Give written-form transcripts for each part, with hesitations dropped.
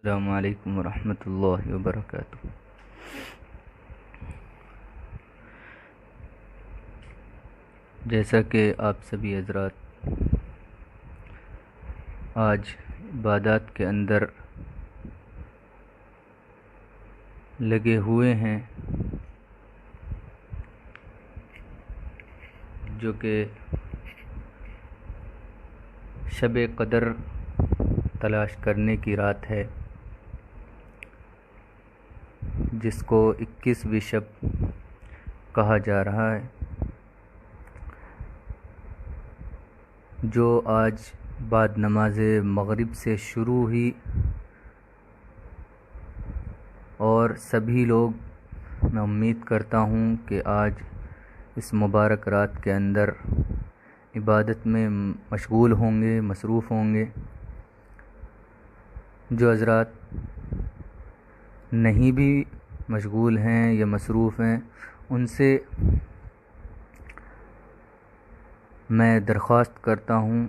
السلام علیکم ورحمۃ اللہ وبرکاتہ۔ جیسا کہ آپ سبھی حضرات آج عبادات کے اندر لگے ہوئے ہیں، جو کہ شب قدر تلاش کرنے کی رات ہے، جس کو 21ویں شب کہا جا رہا ہے، جو آج بعد نماز مغرب سے شروع ہوئی اور سبھی لوگ، میں امید کرتا ہوں کہ آج اس مبارک رات کے اندر عبادت میں مشغول ہوں گے، مصروف ہوں گے۔ جو حضرات نہیں بھی مشغول ہیں یا مصروف ہیں، ان سے میں درخواست کرتا ہوں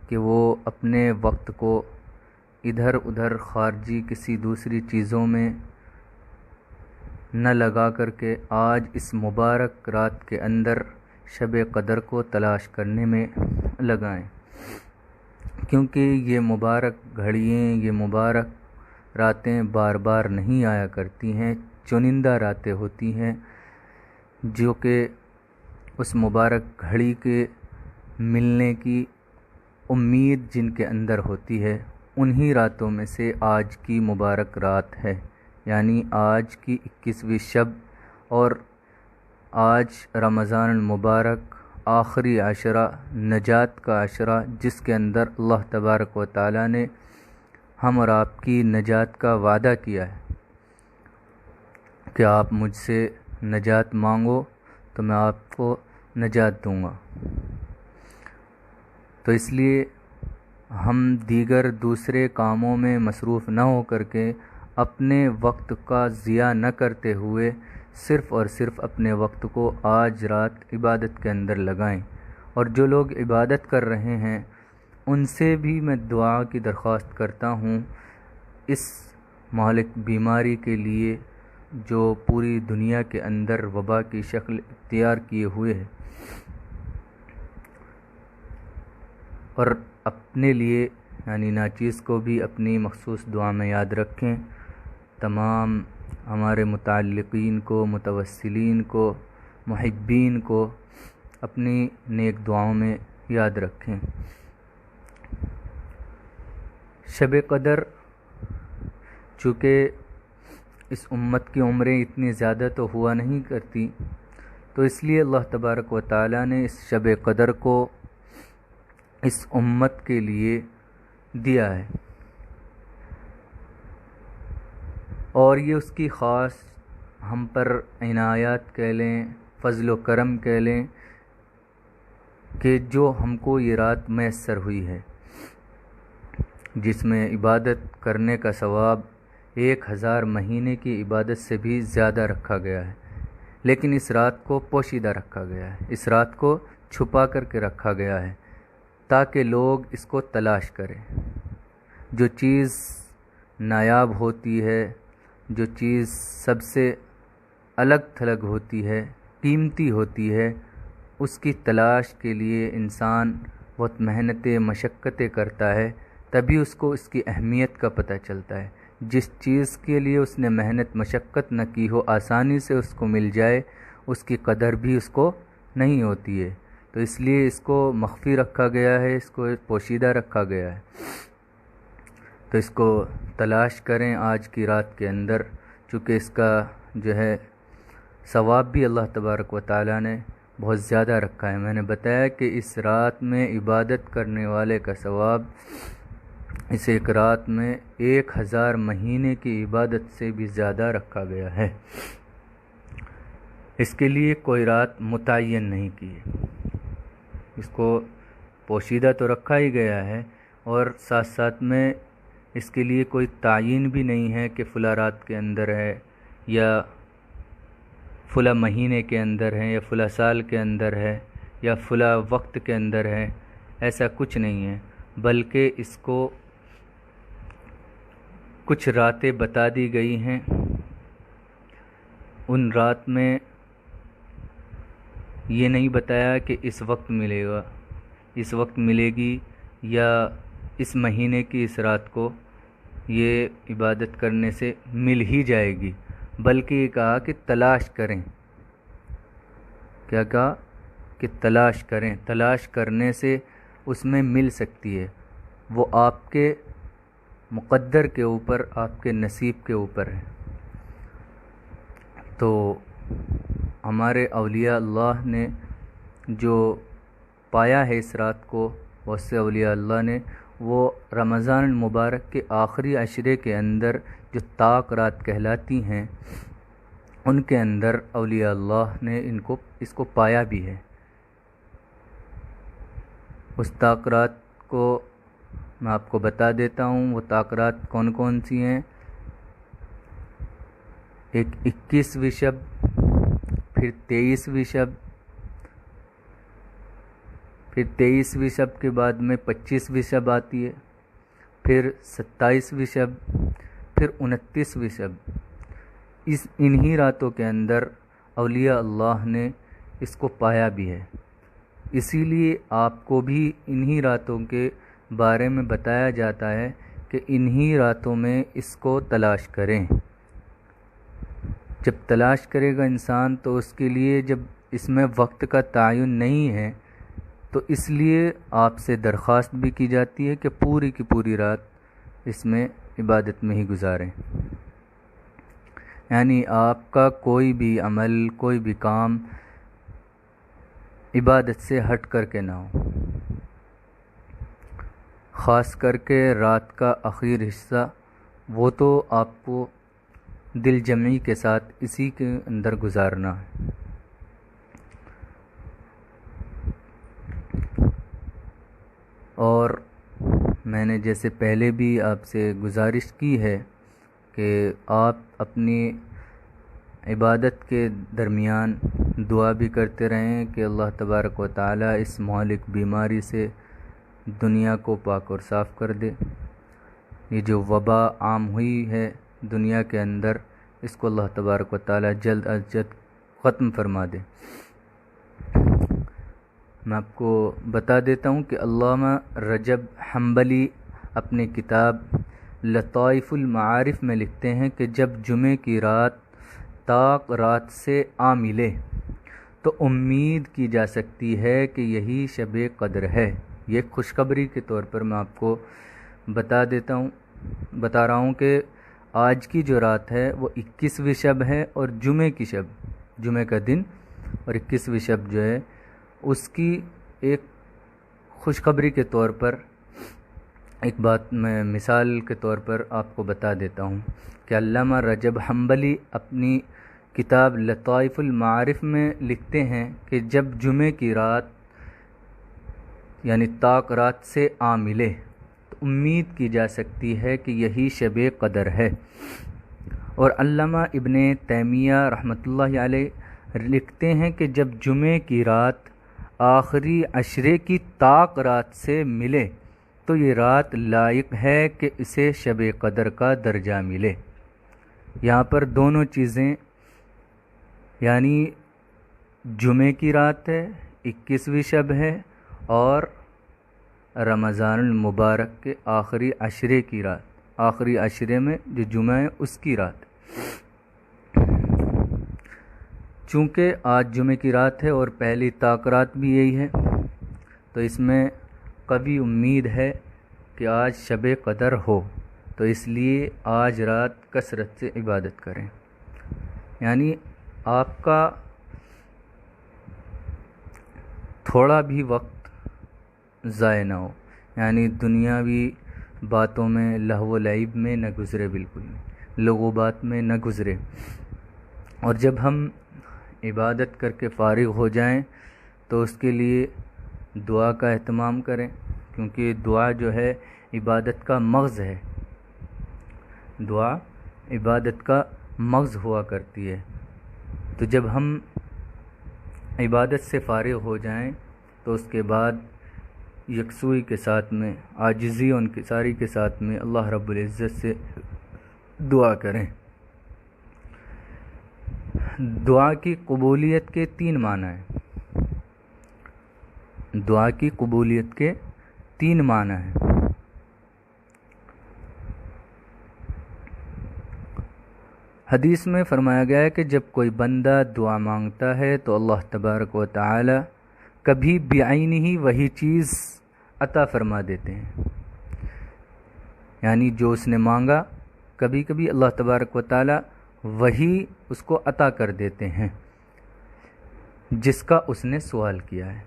کہ وہ اپنے وقت کو ادھر ادھر خارجی کسی دوسری چیزوں میں نہ لگا کر کے آج اس مبارک رات کے اندر شب قدر کو تلاش کرنے میں لگائیں، کیونکہ یہ مبارک گھڑیاں، یہ مبارک راتیں بار بار نہیں آیا کرتی ہیں، چنندہ راتیں ہوتی ہیں، جو کہ اس مبارک گھڑی کے ملنے کی امید جن کے اندر ہوتی ہے، انہی راتوں میں سے آج کی مبارک رات ہے، یعنی آج کی 21ویں شب، اور آج رمضان المبارک آخری عشرہ، نجات کا عشرہ، جس کے اندر اللہ تبارک و تعالی نے ہم اور آپ کی نجات کا وعدہ کیا ہے کہ آپ مجھ سے نجات مانگو تو میں آپ کو نجات دوں گا۔ تو اس لیے ہم دیگر دوسرے کاموں میں مصروف نہ ہو کر کے اپنے وقت کا ضیاع نہ کرتے ہوئے صرف اور صرف اپنے وقت کو آج رات عبادت کے اندر لگائیں، اور جو لوگ عبادت کر رہے ہیں ان سے بھی میں دعا کی درخواست کرتا ہوں، اس مہلک بیماری کے لیے جو پوری دنیا کے اندر وبا کی شکل اختیار کیے ہوئے ہے، اور اپنے لیے یعنی ناچیز کو بھی اپنی مخصوص دعا میں یاد رکھیں، تمام ہمارے متعلقین کو، متوسلین کو، محبین کو اپنی نیک دعاؤں میں یاد رکھیں۔ شب قدر چونکہ اس امت کی عمریں اتنی زیادہ تو ہوا نہیں کرتی، تو اس لیے اللہ تبارک و تعالی نے اس شب قدر کو اس امت کے لیے دیا ہے، اور یہ اس کی خاص ہم پر عنایات کہہ لیں، فضل و کرم کہہ لیں، کہ جو ہم کو یہ رات میسر ہوئی ہے، جس میں عبادت کرنے کا ثواب 1000 مہینے کی عبادت سے بھی زیادہ رکھا گیا ہے، لیکن اس رات کو پوشیدہ رکھا گیا ہے، اس رات کو چھپا کر کے رکھا گیا ہے تاکہ لوگ اس کو تلاش کریں۔ جو چیز نایاب ہوتی ہے، جو چیز سب سے الگ تھلگ ہوتی ہے، قیمتی ہوتی ہے، اس کی تلاش کے لیے انسان بہت محنتیں، مشقتیں کرتا ہے، تبھی اس کو اس کی اہمیت کا پتہ چلتا ہے۔ جس چیز کے لیے اس نے محنت مشقت نہ کی ہو، آسانی سے اس کو مل جائے، اس کی قدر بھی اس کو نہیں ہوتی ہے، تو اس لیے اس کو مخفی رکھا گیا ہے، اس کو پوشیدہ رکھا گیا ہے۔ تو اس کو تلاش کریں آج کی رات کے اندر، چونکہ اس کا جو ہے ثواب بھی اللہ تبارک و تعالی نے بہت زیادہ رکھا ہے۔ میں نے بتایا کہ اس رات میں عبادت کرنے والے کا ثواب اس ایک رات میں 1000 مہینے کی عبادت سے بھی زیادہ رکھا گیا ہے۔ اس کے لیے کوئی رات متعین نہیں کی ہے، اس کو پوشیدہ تو رکھا ہی گیا ہے، اور ساتھ ساتھ میں اس کے لیے کوئی تعین بھی نہیں ہے کہ فلاں رات کے اندر ہے، یا فلاں مہینے کے اندر ہے، یا فلاں سال کے اندر ہے، یا فلاں وقت کے اندر ہے، ایسا کچھ نہیں ہے، بلکہ اس کو کچھ راتیں بتا دی گئی ہیں، ان رات میں یہ نہیں بتایا کہ اس وقت ملے گا، اس وقت ملے گی، یا اس مہینے کی اس رات کو یہ عبادت کرنے سے مل ہی جائے گی، بلکہ یہ کہا کہ تلاش کریں۔ کیا کہا؟ کہ تلاش کریں، تلاش کرنے سے اس میں مل سکتی ہے، وہ آپ کے مقدر کے اوپر، آپ کے نصیب کے اوپر ہے۔ تو ہمارے اولیاء اللہ نے جو پایا ہے اس رات کو، بہت سے اولیاء اللہ نے، وہ رمضان المبارک کے آخری عشرے کے اندر جو طاق رات کہلاتی ہیں، ان کے اندر اولیاء اللہ نے اس کو پایا بھی ہے۔ اس طاق رات کو میں آپ کو بتا دیتا ہوں، وہ طاق رات کون کون سی ہیں۔ ایک 21ویں شب، پھر 23ویں شب، پھر 23ویں شب کے بعد میں 25ویں شب آتی ہے، پھر 27ویں شب، پھر 29ویں شب۔ انہی راتوں کے اندر اولیاء اللہ نے اس کو پایا بھی ہے، اسی لیے آپ کو بھی انہی راتوں کے بارے میں بتایا جاتا ہے کہ انہی راتوں میں اس کو تلاش کریں۔ جب تلاش کرے گا انسان تو اس کے لیے، جب اس میں وقت کا تعین نہیں ہے، تو اس لیے آپ سے درخواست بھی کی جاتی ہے کہ پوری کی پوری رات اس میں عبادت میں ہی گزاریں، یعنی آپ کا کوئی بھی عمل، کوئی بھی کام عبادت سے ہٹ کر کے نہ ہو، خاص کر کے رات کا آخری حصہ، وہ تو آپ کو دل جمعی کے ساتھ اسی کے اندر گزارنا ہے۔ اور میں نے جیسے پہلے بھی آپ سے گزارش کی ہے کہ آپ اپنی عبادت کے درمیان دعا بھی کرتے رہیں کہ اللہ تبارک و تعالی اس مہلک بیماری سے دنیا کو پاک اور صاف کر دے۔ یہ جو وبا عام ہوئی ہے دنیا کے اندر، اس کو اللہ تبارک و تعالی جلد از جلد ختم فرما دے۔ میں آپ کو بتا دیتا ہوں کہ علامہ رجب حنبلی اپنی کتاب لطائف المعارف میں لکھتے ہیں کہ جب جمعے کی رات طاق رات سے آ ملے تو امید کی جا سکتی ہے کہ یہی شب قدر ہے۔ یہ خوشخبری کے طور پر میں آپ کو بتا رہا ہوں کہ آج کی جو رات ہے وہ 21ویں شب ہے، اور جمعے کی شب، جمعے کا دن اور 21ویں شب جو ہے، اس کی ایک خوشخبری کے طور پر ایک بات میں مثال کے طور پر آپ کو بتا دیتا ہوں کہ علامہ رجب حنبلی اپنی کتاب لطائف المعارف میں لکھتے ہیں کہ جب جمعے کی رات یعنی طاق رات سے آ ملے تو امید کی جا سکتی ہے کہ یہی شب قدر ہے۔ اور علامہ ابن تیمیہ رحمۃ اللہ علیہ لکھتے ہیں کہ جب جمعے کی رات آخری عشرے کی طاق رات سے ملے تو یہ رات لائق ہے کہ اسے شب قدر کا درجہ ملے۔ یہاں پر دونوں چیزیں، یعنی جمعے کی رات ہے، 21ویں شب ہے، اور رمضان المبارک کے آخری عشرے کی رات، آخری عشرے میں جو جمعہ ہے اس کی رات۔ چونکہ آج جمعے کی رات ہے اور پہلی طاق رات بھی یہی ہے، تو اس میں قوی امید ہے کہ آج شب قدر ہو، تو اس لیے آج رات کثرت سے عبادت کریں، یعنی آپ کا تھوڑا بھی وقت ضائع نہ ہو، یعنی دنیاوی باتوں میں، لہو و لعب میں نہ گزرے، بالکل نہیں، لغوبات میں نہ گزرے۔ اور جب ہم عبادت کر کے فارغ ہو جائیں تو اس کے لیے دعا کا اہتمام کریں، کیونکہ دعا جو ہے عبادت کا مغز ہے، دعا عبادت کا مغز ہوا کرتی ہے۔ تو جب ہم عبادت سے فارغ ہو جائیں تو اس کے بعد یکسوئی کے ساتھ میں، عاجزی اور انکساری کے ساتھ میں اللہ رب العزت سے دعا کریں۔ دعا کی قبولیت کے 3 معنی ہیں۔ دعا کی قبولیت کے 3 معنی ہیں۔ حدیث میں فرمایا گیا ہے کہ جب کوئی بندہ دعا مانگتا ہے تو اللہ تبارک و تعالی کبھی بعینہ وہی چیز عطا فرما دیتے ہیں، یعنی جو اس نے مانگا کبھی کبھی اللہ تبارک و تعالی وہی اس کو عطا کر دیتے ہیں جس کا اس نے سوال کیا ہے۔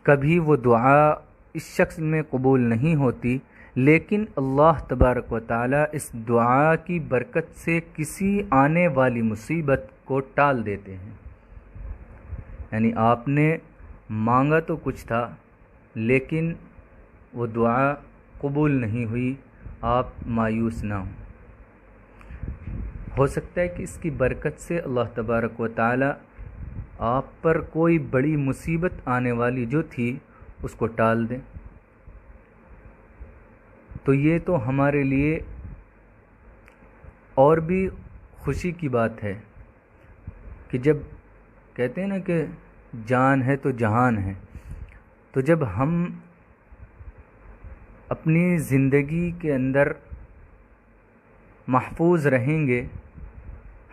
کبھی وہ دعا اس شخص میں قبول نہیں ہوتی، لیکن اللہ تبارک و تعالی اس دعا کی برکت سے کسی آنے والی مصیبت کو ٹال دیتے ہیں۔ یعنی آپ نے مانگا تو کچھ تھا لیکن وہ دعا قبول نہیں ہوئی، آپ مایوس نہ ہوں۔ ہو سکتا ہے کہ اس کی برکت سے اللہ تبارک و تعالی آپ پر کوئی بڑی مصیبت آنے والی جو تھی اس کو ٹال دیں۔ تو یہ تو ہمارے لیے اور بھی خوشی کی بات ہے کہ جب کہتے ہیں نا کہ جان ہے تو جہان ہے، تو جب ہم اپنی زندگی کے اندر محفوظ رہیں گے،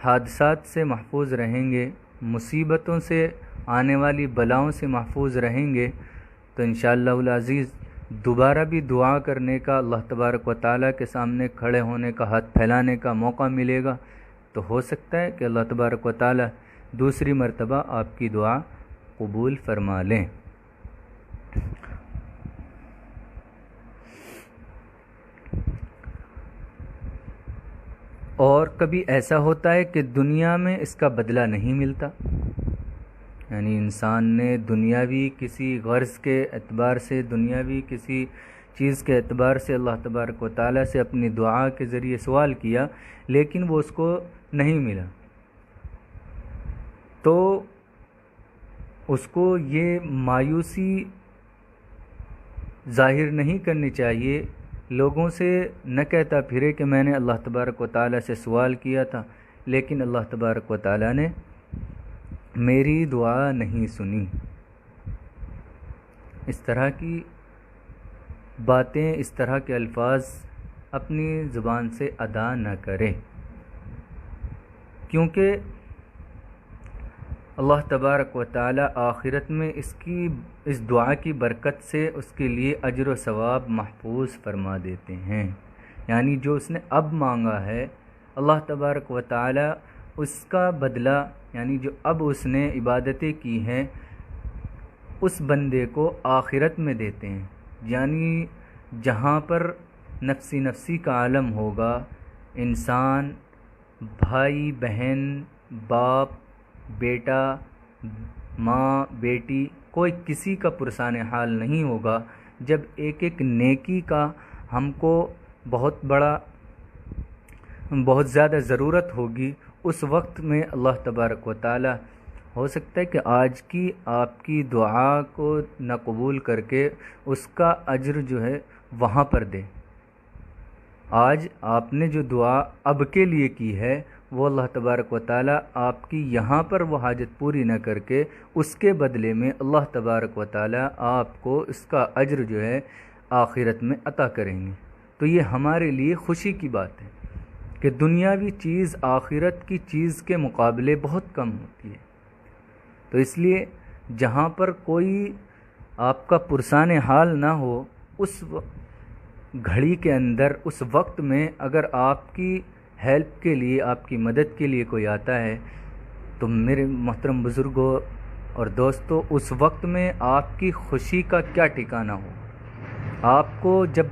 حادثات سے محفوظ رہیں گے، مصیبتوں سے آنے والی بلاؤں سے محفوظ رہیں گے، تو انشاءاللہ العزیز دوبارہ بھی دعا کرنے کا، اللہ تبارک و تعالیٰ کے سامنے کھڑے ہونے کا، ہاتھ پھیلانے کا موقع ملے گا۔ تو ہو سکتا ہے کہ اللہ تبارک و تعالیٰ دوسری مرتبہ آپ کی دعا قبول فرما لیں۔ اور کبھی ایسا ہوتا ہے کہ دنیا میں اس کا بدلہ نہیں ملتا، یعنی انسان نے دنیاوی کسی غرض کے اعتبار سے، دنیاوی کسی چیز کے اعتبار سے اللہ تبارک و تعالیٰ سے اپنی دعا کے ذریعے سوال کیا، لیکن وہ اس کو نہیں ملا، تو اس کو یہ مایوسی ظاہر نہیں کرنی چاہیے، لوگوں سے نہ کہتا پھرے کہ میں نے اللہ تبارک و تعالیٰ سے سوال کیا تھا لیکن اللہ تبارک و تعالیٰ نے میری دعا نہیں سنی۔ اس طرح کی باتیں، اس طرح کے الفاظ اپنی زبان سے ادا نہ کرے، کیونکہ اللہ تبارک و تعالی آخرت میں اس دعا کی برکت سے اس کے لیے اجر و ثواب محفوظ فرما دیتے ہیں۔ یعنی جو اس نے اب مانگا ہے، اللہ تبارک و تعالی اس کا بدلہ، یعنی جو اب اس نے عبادتیں کی ہیں اس بندے کو آخرت میں دیتے ہیں، یعنی جہاں پر نفسی نفسی کا عالم ہوگا، انسان بھائی بہن باپ بیٹا ماں بیٹی کوئی کسی کا پرسان حال نہیں ہوگا، جب ایک ایک نیکی کا ہم کو بہت زیادہ ضرورت ہوگی، اس وقت میں اللہ تبارک و تعالی ہو سکتا ہے کہ آج کی آپ کی دعا کو نہ قبول کر کے اس کا اجر جو ہے وہاں پر دے۔ آج آپ نے جو دعا اب کے لیے کی ہے وہ اللہ تبارک و تعالی آپ کی یہاں پر وہ حاجت پوری نہ کر کے اس کے بدلے میں اللہ تبارک و تعالی آپ کو اس کا اجر جو ہے آخرت میں عطا کریں گے۔ تو یہ ہمارے لیے خوشی کی بات ہے کہ دنیاوی چیز آخرت کی چیز کے مقابلے بہت کم ہوتی ہے۔ تو اس لیے جہاں پر کوئی آپ کا پرسان حال نہ ہو، اس گھڑی کے اندر اس وقت میں اگر آپ کی ہیلپ کے لیے، آپ کی مدد کے لیے کوئی آتا ہے، تو میرے محترم بزرگوں اور دوستو، اس وقت میں آپ کی خوشی کا کیا ٹھکانہ ہو۔ آپ کو جب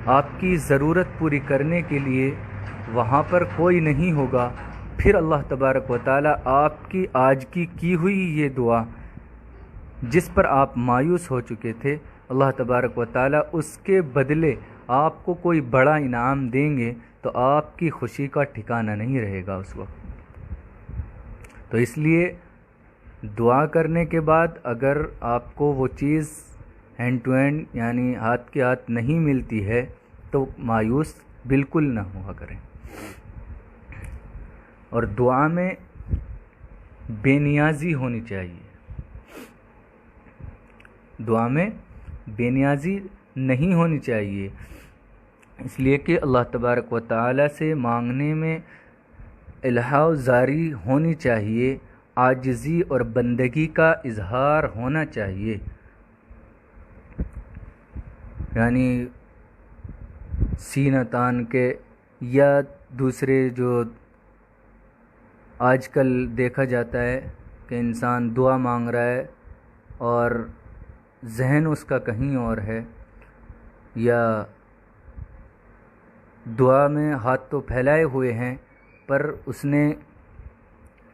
آپ کی ضرورت پوری کرنے کے لیے وہاں پر کوئی نہیں ہوگا، پھر اللہ تبارک و تعالی آپ کی آج کی ہوئی یہ دعا جس پر آپ مایوس ہو چکے تھے، اللہ تبارک و تعالی اس کے بدلے آپ کو کوئی بڑا انعام دیں گے، تو آپ کی خوشی کا ٹھکانہ نہیں رہے گا اس وقت۔ تو اس لیے دعا کرنے کے بعد اگر آپ کو وہ چیز ہینڈ ٹو ہینڈ یعنی ہاتھ کے ہاتھ نہیں ملتی ہے تو مایوس بالکل نہ ہوا کریں. اور دعا میں بے نیازی ہونی چاہیے. دعا میں بے نیازی نہیں ہونی چاہیے، اس لیے کہ اللہ تبارک و تعالی سے مانگنے میں الحاح زاری ہونی چاہیے، عاجزی اور بندگی کا اظہار ہونا چاہیے. یعنی سینہ تان کے، یا دوسرے جو آج کل دیکھا جاتا ہے کہ انسان دعا مانگ رہا ہے اور ذہن اس کا کہیں اور ہے، یا دعا میں ہاتھ تو پھیلائے ہوئے ہیں پر اس نے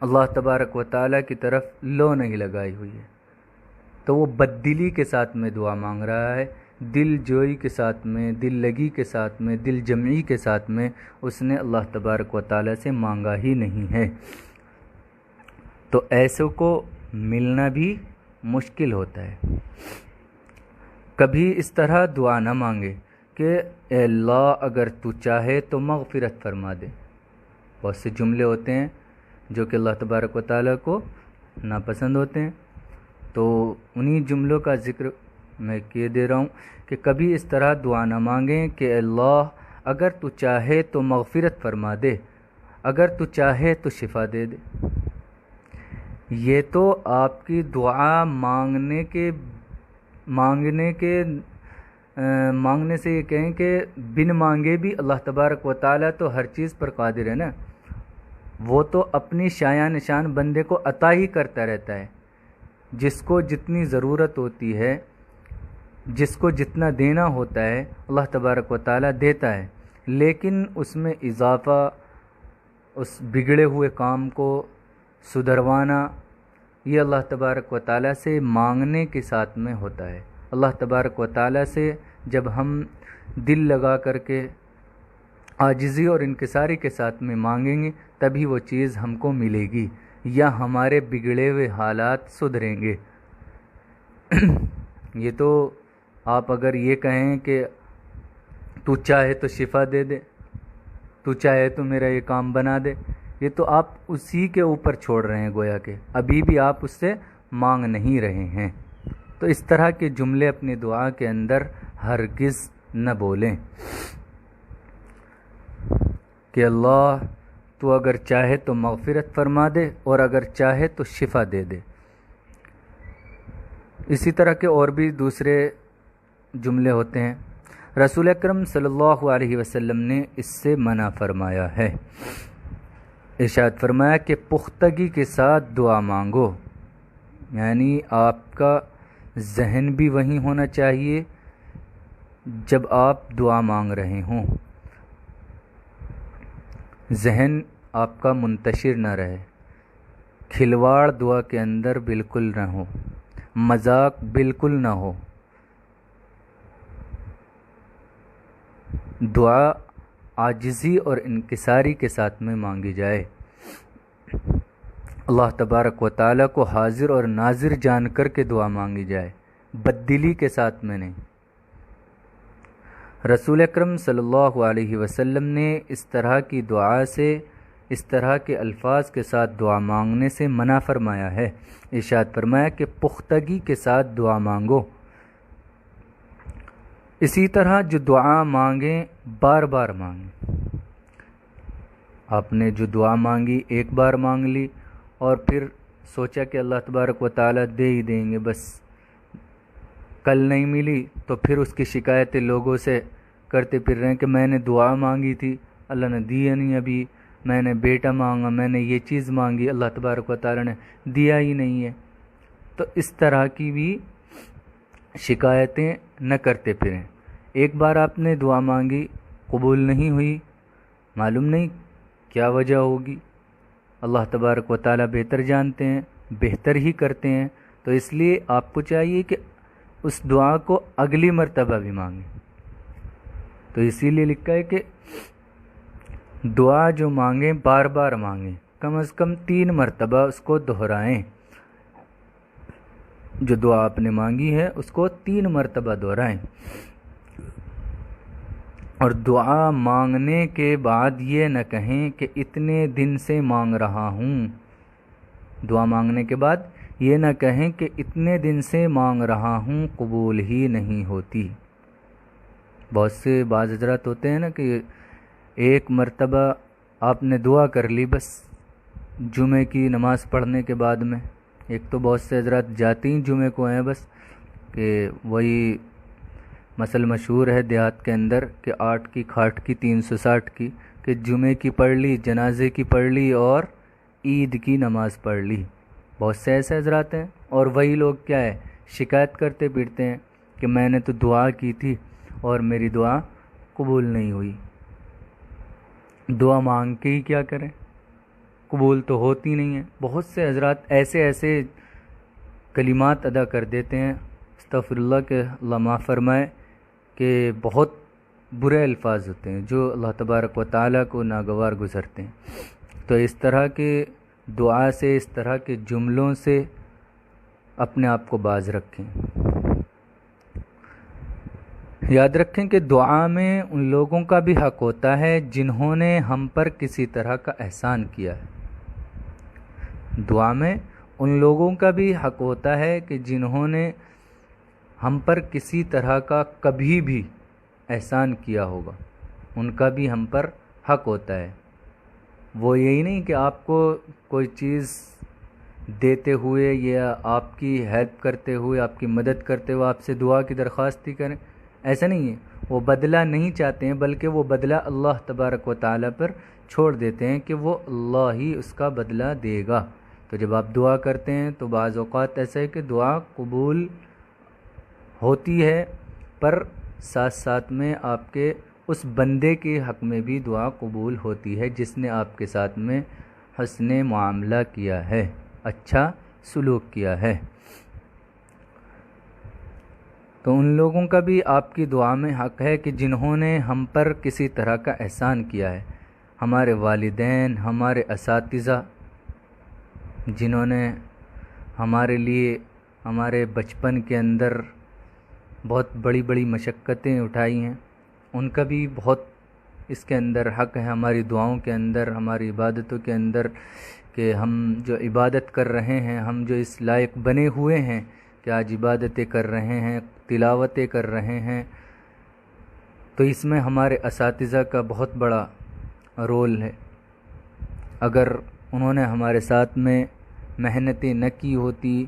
اللہ تبارک و تعالیٰ کی طرف لو نہیں لگائی ہوئی ہے، تو وہ بددلی کے ساتھ میں دعا مانگ رہا ہے، دل جوئی کے ساتھ میں، دل لگی کے ساتھ میں، دل جمعی کے ساتھ میں اس نے اللہ تبارک و تعالیٰ سے مانگا ہی نہیں ہے. تو ایسوں کو ملنا بھی مشکل ہوتا ہے. کبھی اس طرح دعا نہ مانگے کہ اے اللہ اگر تو چاہے تو مغفرت فرما دے. بہت سے جملے ہوتے ہیں جو کہ اللہ تبارک و تعالیٰ کو ناپسند ہوتے ہیں، تو انہی جملوں کا ذکر میں کیے دے رہا ہوں کہ کبھی اس طرح دعا نہ مانگیں کہ اللہ اگر تو چاہے تو مغفرت فرما دے، اگر تو چاہے تو شفا دے دے. یہ تو آپ کی دعا مانگنے سے یہ کہیں کہ بن مانگے بھی اللہ تبارک و تعالیٰ تو ہر چیز پر قادر ہے نا. وہ تو اپنی شایان نشان بندے کو عطا ہی کرتا رہتا ہے، جس کو جتنی ضرورت ہوتی ہے، جس کو جتنا دینا ہوتا ہے اللہ تبارک و تعالیٰ دیتا ہے. لیکن اس میں اضافہ، اس بگڑے ہوئے کام کو سدھروانا، یہ اللہ تبارک و تعالیٰ سے مانگنے کے ساتھ میں ہوتا ہے. اللہ تبارک و تعالیٰ سے جب ہم دل لگا کر کے عاجزی اور انکساری کے ساتھ میں مانگیں گے تبھی وہ چیز ہم کو ملے گی، یا ہمارے بگڑے ہوئے حالات سدھریں گے. یہ تو آپ اگر یہ کہیں کہ تو چاہے تو شفا دے دے، تو چاہے تو میرا یہ کام بنا دے، یہ تو آپ اسی کے اوپر چھوڑ رہے ہیں، گویا کہ ابھی بھی آپ اس سے مانگ نہیں رہے ہیں. تو اس طرح کے جملے اپنی دعا کے اندر ہرگز نہ بولیں کہ اللہ تو اگر چاہے تو مغفرت فرما دے اور اگر چاہے تو شفا دے دے. اسی طرح کے اور بھی دوسرے جملے ہوتے ہیں. رسول اکرم صلی اللہ علیہ وسلم نے اس سے منع فرمایا ہے. ارشاد فرمایا کہ پختگی کے ساتھ دعا مانگو، یعنی آپ کا ذہن بھی وہیں ہونا چاہیے جب آپ دعا مانگ رہے ہوں. ذہن آپ کا منتشر نہ رہے، کھلواڑ دعا کے اندر بالکل نہ ہو، مذاق بالکل نہ ہو. دعا عاجزی اور انکساری کے ساتھ میں مانگی جائے. اللہ تبارک و تعالیٰ کو حاضر اور ناظر جان کر کے دعا مانگی جائے، بددلی کے ساتھ میں نہیں. رسول اکرم صلی اللہ علیہ وسلم نے اس طرح کی دعا سے، اس طرح کے الفاظ کے ساتھ دعا مانگنے سے منع فرمایا ہے. ارشاد فرمایا کہ پختگی کے ساتھ دعا مانگو. اسی طرح جو دعا مانگیں بار بار مانگیں. آپ نے جو دعا مانگی ایک بار مانگ لی اور پھر سوچا کہ اللہ تبارک و تعالیٰ دے ہی دیں گے، بس کل نہیں ملی تو پھر اس کی شکایتیں لوگوں سے کرتے پھر رہے ہیں کہ میں نے دعا مانگی تھی اللہ نے دی نہیں، ابھی میں نے بیٹا مانگا، میں نے یہ چیز مانگی اللہ تبارک و تعالیٰ نے دیا ہی نہیں ہے. تو اس طرح کی بھی شکایتیں نہ کرتے پھریں. ایک بار آپ نے دعا مانگی قبول نہیں ہوئی، معلوم نہیں کیا وجہ ہوگی، اللہ تبارک و تعالیٰ بہتر جانتے ہیں، بہتر ہی کرتے ہیں. تو اس لیے آپ کو چاہیے کہ اس دعا کو اگلی مرتبہ بھی مانگیں. تو اسی لیے لکھا ہے کہ دعا جو مانگیں بار بار مانگیں، کم از کم 3 مرتبہ اس کو دہرائیں. جو دعا آپ نے مانگی ہے اس کو 3 مرتبہ دہرائیں. اور دعا مانگنے کے بعد یہ نہ کہیں کہ اتنے دن سے مانگ رہا ہوں، دعا مانگنے کے بعد یہ نہ کہیں کہ اتنے دن سے مانگ رہا ہوں، قبول ہی نہیں ہوتی۔ بہت سے بعض حضرات ہوتے ہیں نا کہ ایک مرتبہ آپ نے دعا کر لی بس جمعے کی نماز پڑھنے کے بعد میں، ایک تو بہت سے حضرات جاتی ہیں جمعے کو ہیں بس، کہ وہی مسئلہ مشہور ہے دیہات کے اندر کہ 8 کی کھاٹ کی 360 کی، کہ جمعے کی پڑھ لی، جنازے کی پڑھ لی اور عید کی نماز پڑھ لی۔ بہت سے ایسے حضرات ہیں، اور وہی لوگ کیا ہے شکایت کرتے پھرتے ہیں کہ میں نے تو دعا کی تھی اور میری دعا قبول نہیں ہوئی۔ دعا مانگ کے ہی کیا کریں، قبول تو ہوتی نہیں ہے۔ بہت سے حضرات ایسے کلمات ادا کر دیتے ہیں، استغفر اللہ کہ اللہ معاف فرمائے، کہ بہت برے الفاظ ہوتے ہیں جو اللہ تبارک و تعالیٰ کو ناگوار گزرتے ہیں۔ تو اس طرح کے دعا سے، اس طرح کے جملوں سے اپنے آپ کو باز رکھیں۔ یاد رکھیں کہ دعا میں ان لوگوں کا بھی حق ہوتا ہے جنہوں نے ہم پر کسی طرح کا احسان کیا ہے۔ دعا میں ان لوگوں کا بھی حق ہوتا ہے کہ جنہوں نے ہم پر کسی طرح کا کبھی بھی احسان کیا ہوگا، ان کا بھی ہم پر حق ہوتا ہے۔ وہ یہی نہیں کہ آپ کو کوئی چیز دیتے ہوئے یا آپ کی ہیلپ کرتے ہوئے، آپ کی مدد کرتے ہوئے آپ سے دعا کی درخواست ہی کریں، ایسا نہیں ہے۔ وہ بدلہ نہیں چاہتے ہیں بلکہ وہ بدلہ اللہ تبارک و تعالیٰ پر چھوڑ دیتے ہیں کہ وہ اللہ ہی اس کا بدلہ دے گا۔ تو جب آپ دعا کرتے ہیں تو بعض اوقات ایسا ہے کہ دعا قبول ہوتی ہے، پر ساتھ ساتھ میں آپ کے اس بندے کے حق میں بھی دعا قبول ہوتی ہے جس نے آپ کے ساتھ میں حسن معاملہ کیا ہے، اچھا سلوک کیا ہے۔ تو ان لوگوں کا بھی آپ کی دعا میں حق ہے کہ جنہوں نے ہم پر کسی طرح کا احسان کیا ہے، ہمارے والدین، ہمارے اساتذہ، جنہوں نے ہمارے لیے ہمارے بچپن کے اندر بہت بڑی بڑی مشقتیں اٹھائی ہیں، ان کا بھی بہت اس کے اندر حق ہے ہماری دعاؤں کے اندر، ہماری عبادتوں کے اندر، کہ ہم جو عبادت کر رہے ہیں، ہم جو اس لائق بنے ہوئے ہیں کہ آج عبادتیں کر رہے ہیں، تلاوتیں کر رہے ہیں، تو اس میں ہمارے اساتذہ کا بہت بڑا رول ہے۔ اگر انہوں نے ہمارے ساتھ میں محنتیں نہ کی ہوتی،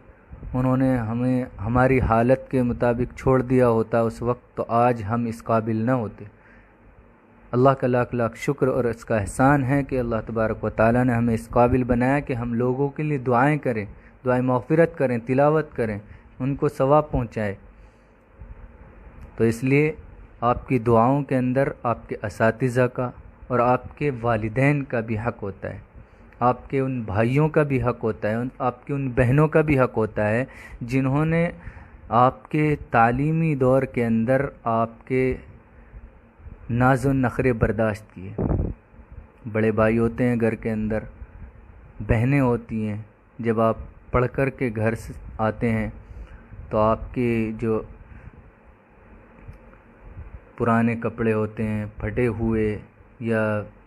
انہوں نے ہمیں ہماری حالت کے مطابق چھوڑ دیا ہوتا اس وقت، تو آج ہم اس قابل نہ ہوتے۔ اللہ کا لاکھ لاکھ شکر اور اس کا احسان ہے کہ اللہ تبارک و تعالیٰ نے ہمیں اس قابل بنایا کہ ہم لوگوں کے لیے دعائیں کریں، دعائیں مغفرت کریں، تلاوت کریں، ان کو ثواب پہنچائے۔ تو اس لیے آپ کی دعاؤں کے اندر آپ کے اساتذہ کا اور آپ کے والدین کا بھی حق ہوتا ہے، آپ کے ان بھائیوں کا بھی حق ہوتا ہے، آپ کی ان بہنوں کا بھی حق ہوتا ہے جنہوں نے آپ کے تعلیمی دور کے اندر آپ کے ناز و نخرے برداشت کیے۔ بڑے بھائی ہوتے ہیں گھر کے اندر، بہنیں ہوتی ہیں، جب آپ پڑھ کر کے گھر سے آتے ہیں تو آپ کے جو پرانے کپڑے ہوتے ہیں پھٹے ہوئے یا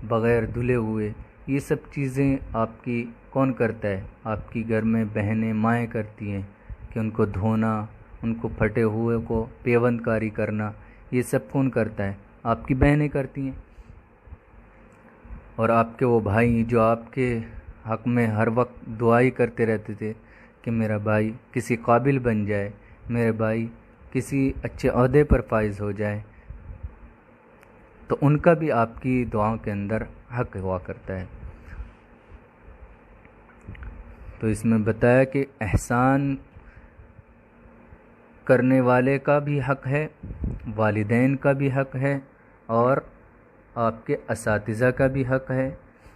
بغیر دھلے ہوئے، یہ سب چیزیں آپ کی کون کرتا ہے؟ آپ کی گھر میں بہنیں، مائیں کرتی ہیں کہ ان کو دھونا، ان کو پھٹے ہوئے کو پیوند کاری کرنا، یہ سب کون کرتا ہے؟ آپ کی بہنیں کرتی ہیں۔ اور آپ کے وہ بھائی جو آپ کے حق میں ہر وقت دعائی کرتے رہتے تھے کہ میرا بھائی کسی قابل بن جائے، میرے بھائی کسی اچھے عہدے پر فائز ہو جائے، تو ان کا بھی آپ کی دعاؤں کے اندر حق ہوا کرتا ہے۔ تو اس میں بتایا کہ احسان کرنے والے کا بھی حق ہے، والدین کا بھی حق ہے، اور آپ کے اساتذہ کا بھی حق ہے،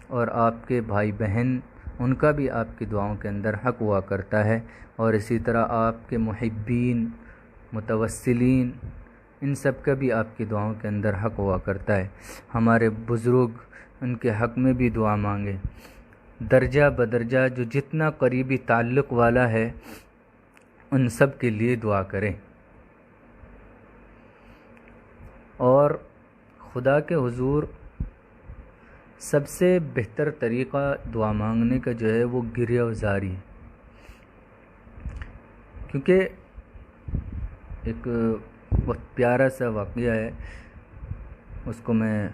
اور آپ کے بھائی بہن، ان کا بھی آپ کی دعاؤں کے اندر حق ہوا کرتا ہے۔ اور اسی طرح آپ کے محبین، متوسلین، ان سب کا بھی آپ کی دعاؤں کے اندر حق ہوا کرتا ہے۔ ہمارے بزرگ، ان کے حق میں بھی دعا مانگیں۔ درجہ بدرجہ جو جتنا قریبی تعلق والا ہے ان سب کے لیے دعا کریں، اور خدا کے حضور سب سے بہتر طریقہ دعا مانگنے کا جو ہے وہ گریہ وزاری ہے، کیونکہ ایک بہت پیارا سا واقعہ ہے، اس کو میں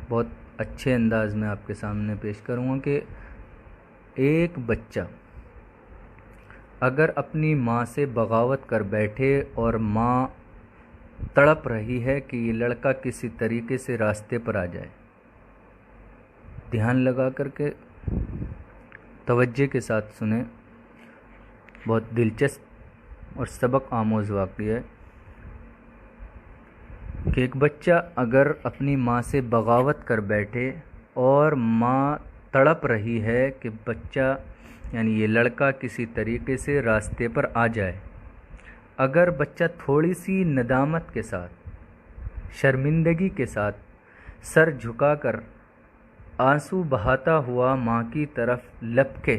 بہت اچھے انداز میں آپ کے سامنے پیش کروں گا کہ ایک بچہ اگر اپنی ماں سے بغاوت کر بیٹھے اور ماں تڑپ رہی ہے کہ یہ لڑکا کسی طریقے سے راستے پر آ جائے، دھیان لگا کر کے توجہ کے ساتھ سنیں، بہت دلچسپ اور سبق آموز واقعہ ہے کہ ایک بچہ اگر اپنی ماں سے بغاوت کر بیٹھے اور ماں تڑپ رہی ہے کہ بچہ یعنی یہ لڑکا کسی طریقے سے راستے پر آ جائے، اگر بچہ تھوڑی سی ندامت کے ساتھ، شرمندگی کے ساتھ سر جھکا کر آنسو بہاتا ہوا ماں کی طرف لپکے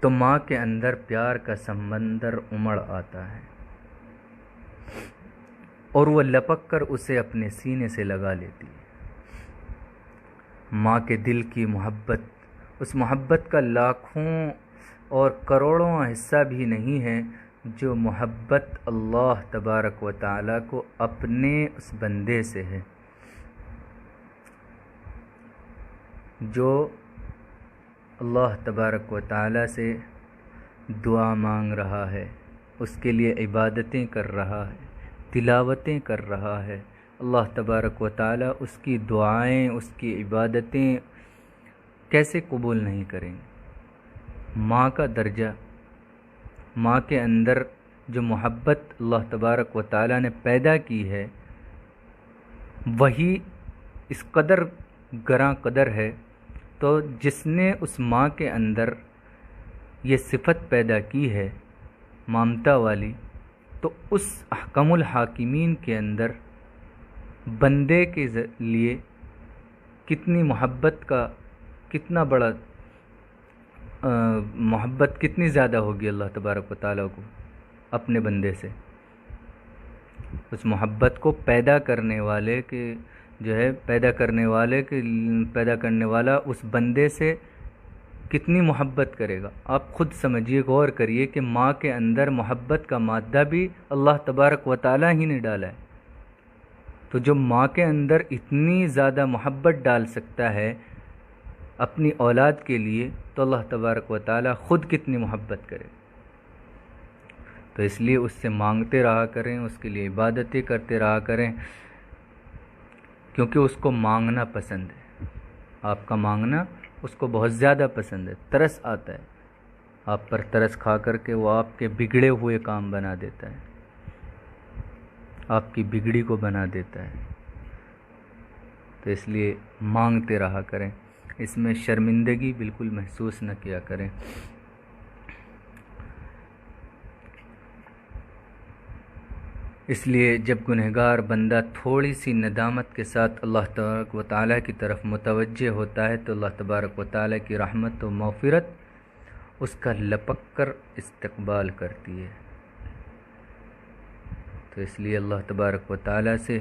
تو ماں کے اندر پیار کا سمندر امڑ آتا ہے اور وہ لپک کر اسے اپنے سینے سے لگا لیتی ہے۔ ماں کے دل کی محبت، اس محبت کا لاکھوں اور کروڑوں حصہ بھی نہیں ہے جو محبت اللہ تبارک و تعالیٰ کو اپنے اس بندے سے ہے، جو اللہ تبارک و تعالیٰ سے دعا مانگ رہا ہے، اس کے لیے عبادتیں کر رہا ہے، تلاوتیں کر رہا ہے، اللہ تبارک و تعالیٰ اس کی دعائیں، اس کی عبادتیں کیسے قبول نہیں کریں گے؟ ماں کا درجہ، ماں کے اندر جو محبت اللہ تبارک و تعالیٰ نے پیدا کی ہے وہی اس قدر گراں قدر ہے، تو جس نے اس ماں کے اندر یہ صفت پیدا کی ہے ممتا والی، تو اس احکم الحاکمین کے اندر بندے کے لیے کتنی محبت کا کتنا بڑا محبت کتنی زیادہ ہوگی اللہ تبارک و تعالیٰ کو اپنے بندے سے۔ اس محبت کو پیدا کرنے والے کے جو ہے پیدا کرنے والا اس بندے سے کتنی محبت کرے گا، آپ خود سمجھیے، غور کریے کہ ماں کے اندر محبت کا مادہ بھی اللہ تبارک و تعالیٰ ہی نے ڈالا ہے، تو جو ماں کے اندر اتنی زیادہ محبت ڈال سکتا ہے اپنی اولاد کے لیے، تو اللہ تبارک و تعالیٰ خود کتنی محبت کرے۔ تو اس لیے اس سے مانگتے رہا کریں، اس کے لیے عبادتیں کرتے رہا کریں، کیونکہ اس کو مانگنا پسند ہے، آپ کا مانگنا اس کو بہت زیادہ پسند ہے، ترس آتا ہے آپ پر، ترس کھا کر کے وہ آپ کے بگڑے ہوئے کام بنا دیتا ہے، آپ کی بگڑی کو بنا دیتا ہے۔ تو اس لیے مانگتے رہا کریں، اس میں شرمندگی بالکل محسوس نہ کیا کریں۔ اس لیے جب گنہگار بندہ تھوڑی سی ندامت کے ساتھ اللہ تبارک و تعالیٰ کی طرف متوجہ ہوتا ہے تو اللہ تبارک و تعالیٰ کی رحمت و مغفرت اس کا لپک کر استقبال کرتی ہے۔ تو اس لیے اللہ تبارک و تعالیٰ سے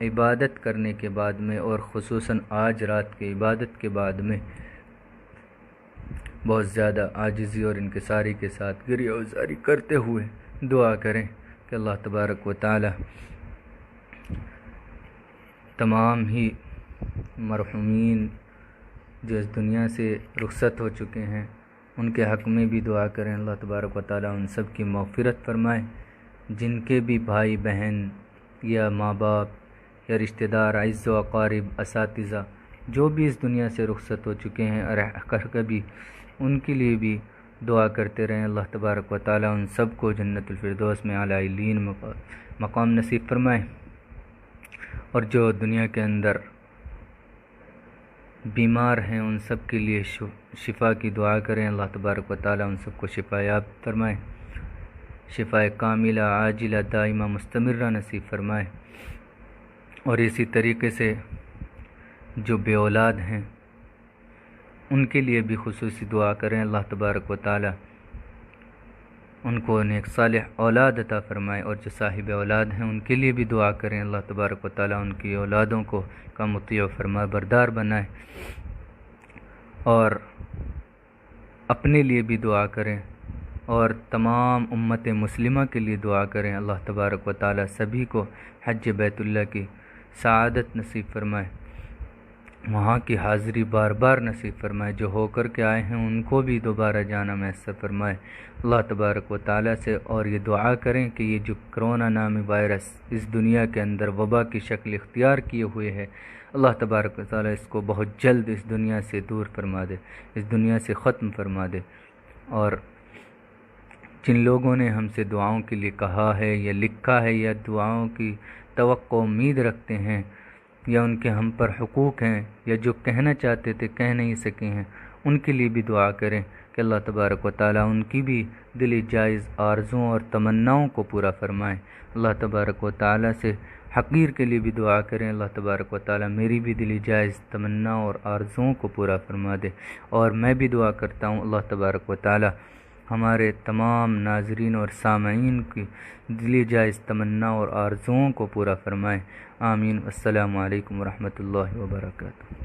عبادت کرنے کے بعد میں، اور خصوصاً آج رات کی عبادت کے بعد میں، بہت زیادہ عاجزی اور انکساری کے ساتھ گریہ وزاری کرتے ہوئے دعا کریں کہ اللہ تبارک و تعالی تمام ہی مرحومین جو اس دنیا سے رخصت ہو چکے ہیں ان کے حق میں بھی دعا کریں، اللہ تبارک و تعالی ان سب کی مغفرت فرمائے، جن کے بھی بھائی بہن یا ماں باپ یا رشتہ دار، اعز و اقارب، اساتذہ جو بھی اس دنیا سے رخصت ہو چکے ہیں، اور کبھی ان کے لیے بھی دعا کرتے رہیں، اللہ تبارک و تعالی ان سب کو جنت الفردوس میں اعلیٰ علیین مقام نصیب فرمائے، اور جو دنیا کے اندر بیمار ہیں ان سب کے لیے شفا کی دعا کریں، اللہ تبارک و تعالی ان سب کو شفا یاب فرمائے، شفا کاملہ عاجلہ دائمہ مستمرہ نصیب فرمائے۔ اور اسی طریقے سے جو بے اولاد ہیں ان کے لیے بھی خصوصی دعا کریں، اللہ تبارک و تعالی ان کو نیک صالح اولاد عطا فرمائے، اور جو صاحب اولاد ہیں ان کے لیے بھی دعا کریں، اللہ تبارک و تعالیٰ ان کی اولادوں کو کا مطیع و فرما بردار بنائے، اور اپنے لیے بھی دعا کریں اور تمام امت مسلمہ کے لیے دعا کریں، اللہ تبارک و تعالیٰ سبھی کو حج بیت اللہ کی سعادت نصیب فرمائے، وہاں کی حاضری بار بار نصیب فرمائے، جو ہو کر کے آئے ہیں ان کو بھی دوبارہ جانا میسر فرمائے اللہ تبارک و تعالیٰ سے، اور یہ دعا کریں کہ یہ جو کرونا نامی وائرس اس دنیا کے اندر وبا کی شکل اختیار کیے ہوئے ہے، اللہ تبارک و تعالیٰ اس کو بہت جلد اس دنیا سے دور فرما دے، اس دنیا سے ختم فرما دے، اور جن لوگوں نے ہم سے دعاؤں کے لیے کہا ہے یا لکھا ہے یا دعاؤں کی توقع امید رکھتے ہیں یا ان کے ہم پر حقوق ہیں یا جو کہنا چاہتے تھے کہہ نہیں سکے ہیں، ان کے لیے بھی دعا کریں کہ اللہ تبارک و تعالیٰ ان کی بھی دلی جائز آرزوؤں اور تمناؤں کو پورا فرمائیں، اللہ تبارک و تعالیٰ سے حقیر کے لیے بھی دعا کریں، اللہ تبارک و تعالیٰ میری بھی دلی جائز تمنا اور آرزوؤں کو پورا فرما دے، اور میں بھی دعا کرتا ہوں اللہ تبارک و تعالیٰ ہمارے تمام ناظرین اور سامعین کی دلی جائز تمنا اور آرزوؤں کو پورا فرمائے، آمین۔ السلام علیکم ورحمۃ اللہ وبرکاتہ۔